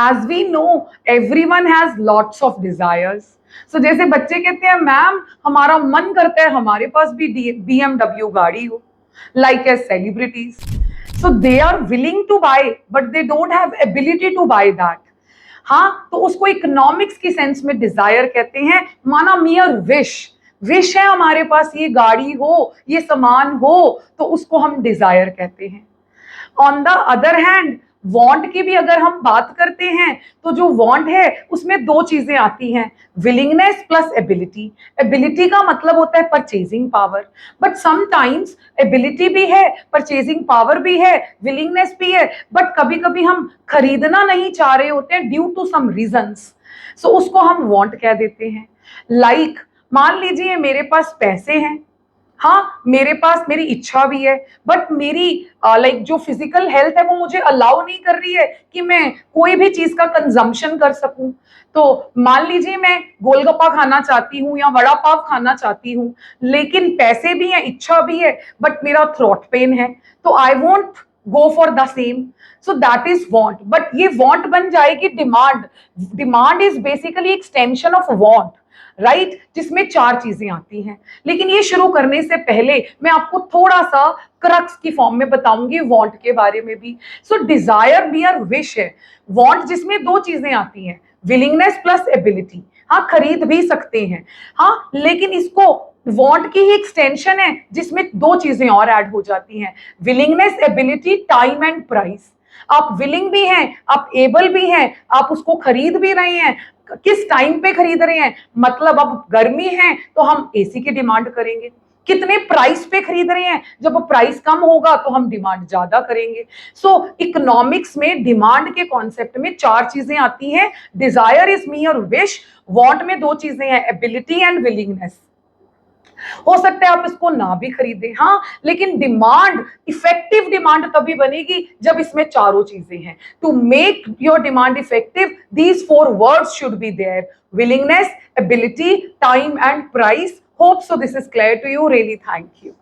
As we know everyone has lots of desires. So जैसे बच्चे कहते हैं मैम हमारा मन करता है हमारे पास भी BMW गाड़ी हो, like as celebrities. So they are willing to buy, but they don't have ability to buy that. हाँ, तो उसको इकोनॉमिक्स की सेंस में डिजायर कहते हैं, माना मियर विश। विश है हमारे पास ये गाड़ी हो, ये सामान हो, तो उसको हम डिजायर कहते हैं। On the other hand want की भी अगर हम बात करते हैं तो जो वांट है उसमें दो चीजें आती हैं, विलिंगनेस प्लस एबिलिटी। एबिलिटी का मतलब होता है purchasing power, but sometimes ability भी है, परचेजिंग पावर भी है, विलिंगनेस भी है, बट कभी कभी हम खरीदना नहीं चाह रहे होते हैं ड्यू टू सम रीजंस, सो उसको हम वांट कह देते हैं। लाइक मान लीजिए मेरे पास पैसे हैं, हाँ मेरे पास मेरी इच्छा भी है, बट मेरी लाइक जो फिजिकल हेल्थ है वो मुझे अलाउ नहीं कर रही है कि मैं कोई भी चीज का कंजम्पशन कर सकूं। तो मान लीजिए मैं गोलगप्पा खाना चाहती हूँ या वड़ा पाव खाना चाहती हूँ, लेकिन पैसे भी हैं, इच्छा भी है, बट मेरा थ्रोट पेन है, तो I won't go for the same. So that is want, but ये वांट बन जाएगी demand. Demand is basically extension of want, right, जिसमें चार चीजें आती हैं। लेकिन ये शुरू करने से पहले मैं आपको थोड़ा सा क्रक्स की फॉर्म में बताऊंगी वांट के बारे में भी। सो डिजायर मियर विश है, वांट जिसमें दो चीजें आती हैं, विलिंगनेस प्लस एबिलिटी। हाँ खरीद भी सकते हैं, हाँ, लेकिन इसको वांट की ही एक्सटेंशन है जिसमें दो चीजें और ऐड हो जाती हैं, willingness, ability, time and price. आप विलिंग भी हैं, आप एबल भी हैं, आप उसको खरीद भी रहे हैं, किस टाइम पे खरीद रहे हैं, मतलब अब गर्मी है तो हम एसी की डिमांड करेंगे, कितने प्राइस पे खरीद रहे हैं, जब प्राइस कम होगा तो हम डिमांड ज्यादा करेंगे। सो इकोनॉमिक्स में डिमांड के कॉन्सेप्ट में चार चीजें आती हैं, डिजायर इज मियर विश, वांट में दो चीजें हैं, एबिलिटी एंड विलिंगनेस। हो सकता है आप इसको ना भी खरीदें, हाँ, लेकिन डिमांड, इफेक्टिव डिमांड तभी बनेगी जब इसमें चारों चीजें हैं। To make your demand effective these four words should be there, willingness, ability, time and price. Hope so this is clear to you. Really thank you.